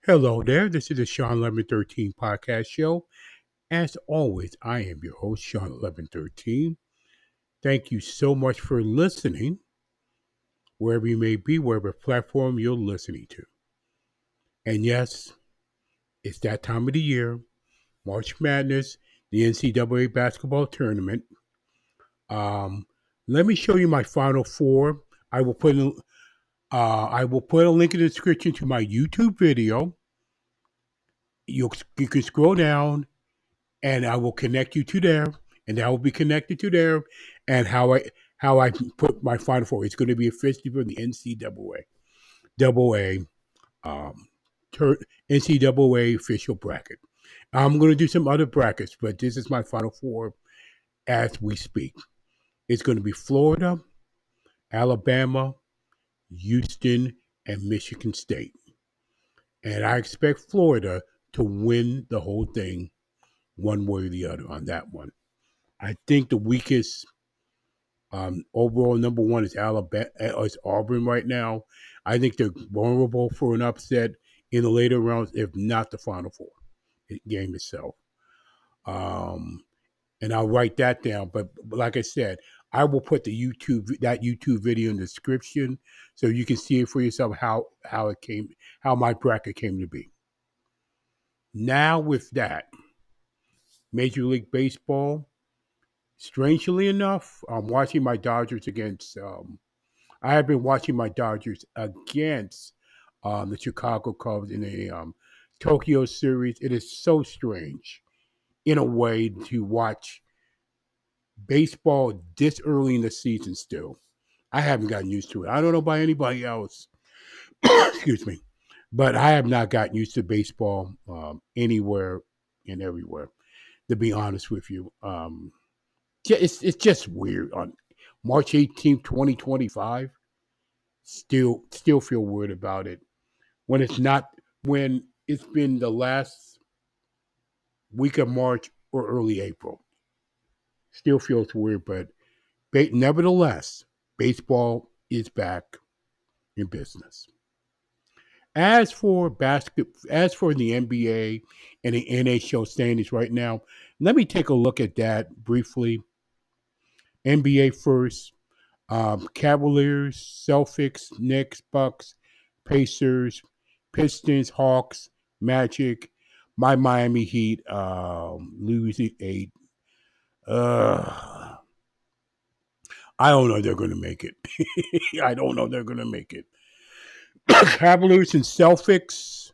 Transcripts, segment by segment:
Hello there. This is the Shawn1113 podcast show. As always, I am your host, Shawn1113. Thank you so much for listening, wherever you may be, wherever platform you're listening to. And yes, it's that time of the year, March Madness, the NCAA basketball tournament. Um, Let me show you my Final Four. I will put a link in the description to my YouTube video. You can scroll down and I will connect you to there, and I will be connected to there, and how I put my Final Four. It's going to be officially for the NCAA um, NCAA official bracket. I'm going to do some other brackets, but this is my Final Four as we speak. It's going to be Florida, Alabama, Houston, and Michigan State, and I expect Florida to win the whole thing, one way or the other on that one. I think the weakest overall number one is Alabama. It's Auburn right now. I think they're vulnerable for an upset in the later rounds, if not the Final Four game itself. Um, and I'll write that down. But like I said, I will put the YouTube video in the description so you can see it for yourself how my bracket came to be. Now with that, Major League Baseball. Strangely enough, I'm watching my Dodgers against. I have been watching my Dodgers against the Chicago Cubs in a Tokyo series. It is so strange, in a way, to watch baseball this early in the season. Still, I haven't gotten used to it. I don't know about anybody else. Excuse me, but I have not gotten used to baseball anywhere and everywhere. To be honest with you, it's just weird. On March 18th, 2025, still feel weird about it. When it's been the last week of March or early April. Still feels weird, but nevertheless, baseball is back in business. As for the NBA and the NHL standings right now, let me take a look at that briefly. NBA first. Cavaliers, Celtics, Knicks, Bucks, Pacers, Pistons, Hawks, Magic, my Miami Heat losing 8. I don't know if they're going to make it. I don't know if they're going to make it. Cavaliers and Celtics.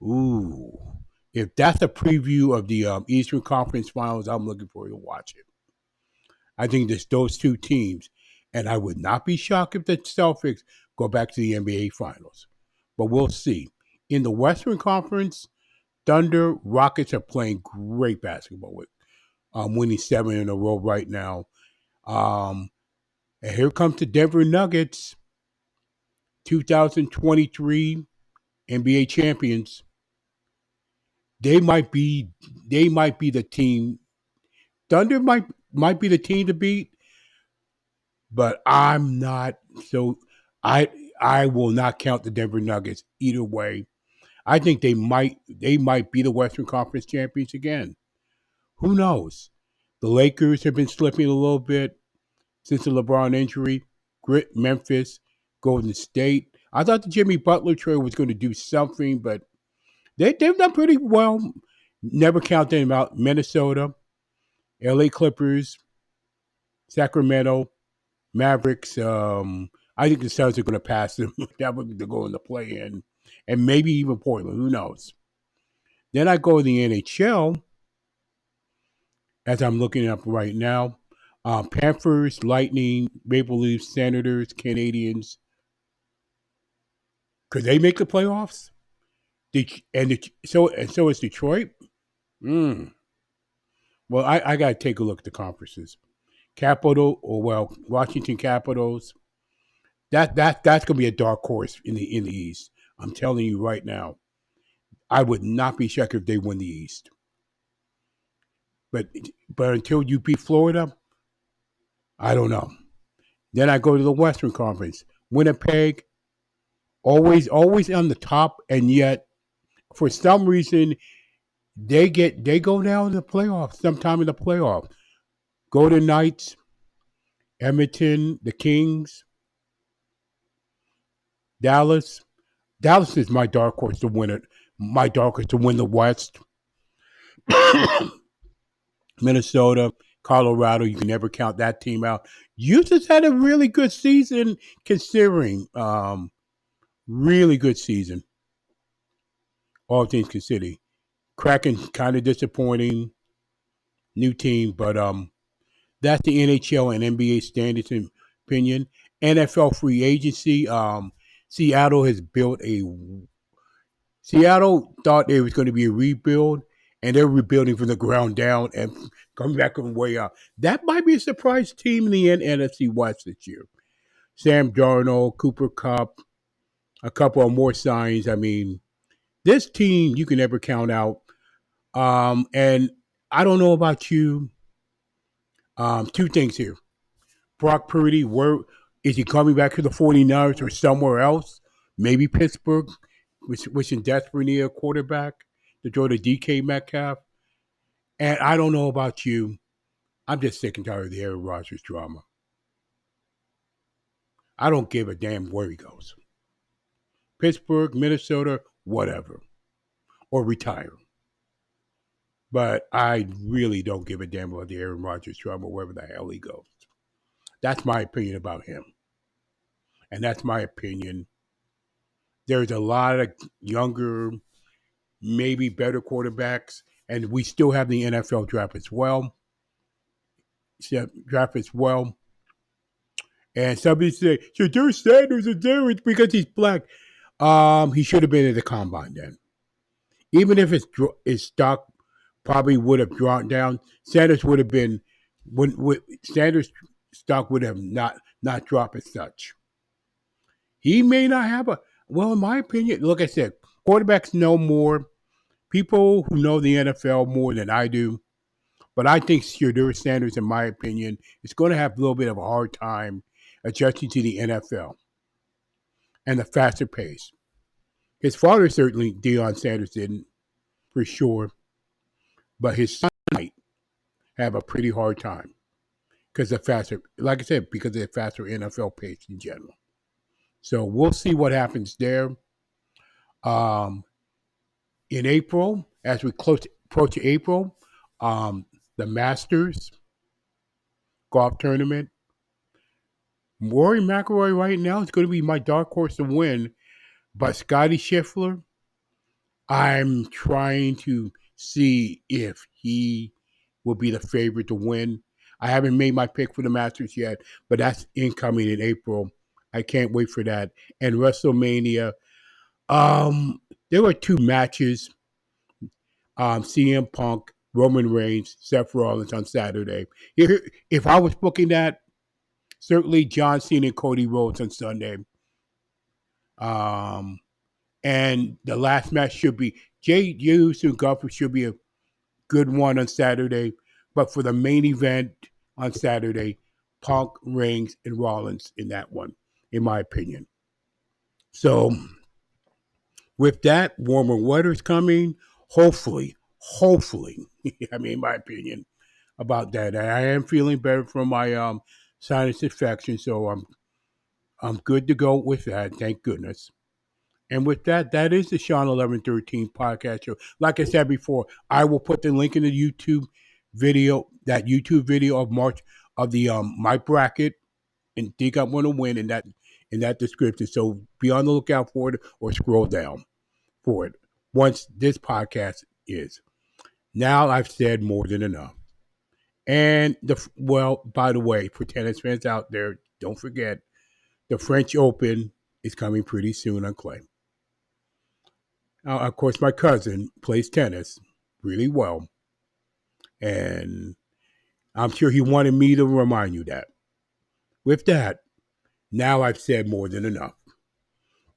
Ooh. If that's a preview of the Eastern Conference Finals, I'm looking forward to watch it. I think there's those two teams. And I would not be shocked if the Celtics go back to the NBA Finals. But we'll see. In the Western Conference, Thunder, Rockets are playing great basketball with winning 7 in a row right now. And here comes the Denver Nuggets, 2023 NBA champions. They might be the team. Thunder might be the team to beat, but I'm not so I will not count the Denver Nuggets either way. I think they might be the Western Conference champions again. Who knows? The Lakers have been slipping a little bit since the LeBron injury. Grit, Memphis, Golden State. I thought the Jimmy Butler trade was going to do something, but they've done pretty well. Never count them out. Minnesota, LA Clippers, Sacramento, Mavericks. I think the Suns are going to pass them. That would go in the play-in, and maybe even Portland. Who knows? Then I go to the NHL, as I'm looking up right now. Panthers, Lightning, Maple Leafs, Senators, Canadians. Could they make the playoffs? So is Detroit. Mm. Well, I got to take a look at the conferences. Washington Capitals. That's going to be a dark horse in the East. I'm telling you right now. I would not be shocked if they win the East. But until you beat Florida, I don't know. Then I go to the Western Conference. Winnipeg, always on the top, and yet for some reason, they go down to the playoffs sometime in the playoffs. Golden Knights, Edmonton, the Kings, Dallas. Dallas is my dark horse to win it. My dark horse to win the West. Minnesota, Colorado, you can never count that team out. You just had a really good season considering. Really good season, all things considered. Kraken kind of disappointing, new team, but that's the NHL and NBA standards in opinion. NFL free agency. Seattle has built a. Seattle thought there was going to be a rebuild, and they're rebuilding from the ground down and coming back from way up. That might be a surprise team in the NFC West this year. Sam Darnold, Cooper Kupp, a couple of more signs. I mean, this team you can never count out. And I don't know about you. Two things here. Brock Purdy, where is he coming back to the 49ers or somewhere else? Maybe Pittsburgh, which in desperate need a quarterback to throw to DK Metcalf. And I don't know about you. I'm just sick and tired of the Aaron Rodgers drama. I don't give a damn where he goes. Pittsburgh, Minnesota, whatever. Or retire. But I really don't give a damn about the Aaron Rodgers drama wherever the hell he goes. That's my opinion about him. And that's my opinion. There's a lot of younger, maybe better quarterbacks, and we still have the NFL draft as well. And somebody say, Shadur Sanders is there because he's black. He should have been at the combine then. Even if his stock probably would have dropped down, Sanders would have been Sanders' stock would have not dropped as such. He may not have in my opinion, like I said, quarterbacks know more. People who know the NFL more than I do. But I think Shadur Sanders, in my opinion, is going to have a little bit of a hard time adjusting to the NFL and the faster pace. His father certainly, Deion Sanders, didn't, for sure. But his son might have a pretty hard time because of faster, like I said, because of the faster NFL pace in general. So we'll see what happens there. In April, as we approach April, the Masters golf tournament. Rory McIlroy right now is going to be my dark horse to win, but Scotty Scheffler, I'm trying to see if he will be the favorite to win. I haven't made my pick for the Masters yet, but that's incoming in April. I can't wait for that. And WrestleMania, there were two matches. CM Punk, Roman Reigns, Seth Rollins on Saturday. If I was booking that, certainly John Cena and Cody Rhodes on Sunday. And the last match should be Jey Uso and Gunther should be a good one on Saturday. But for the main event on Saturday, Punk, Reigns, and Rollins in that one, in my opinion. So with that, warmer weather's coming. Hopefully, I mean, in my opinion, about that. I am feeling better from my sinus infection, so I'm good to go with that. Thank goodness. And with that, that is the Shawn1113 podcast show. Like I said before, I will put the link in the YouTube video, that YouTube video of March of the my bracket, and think I'm going to win in that description. So be on the lookout for it or scroll down for it once this podcast is. Now I've said more than enough. And by the way, for tennis fans out there, don't forget the French Open is coming pretty soon on clay. Of course, my cousin plays tennis really well, and I'm sure he wanted me to remind you that. With that, now I've said more than enough.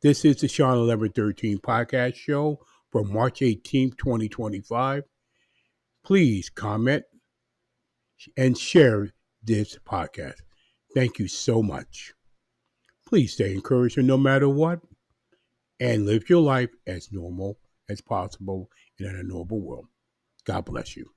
This is the Shawn1113 podcast show for March 18th, 2025. Please comment and share this podcast. Thank you so much. Please stay encouraged no matter what, and live your life as normal as possible in an normal world. God bless you.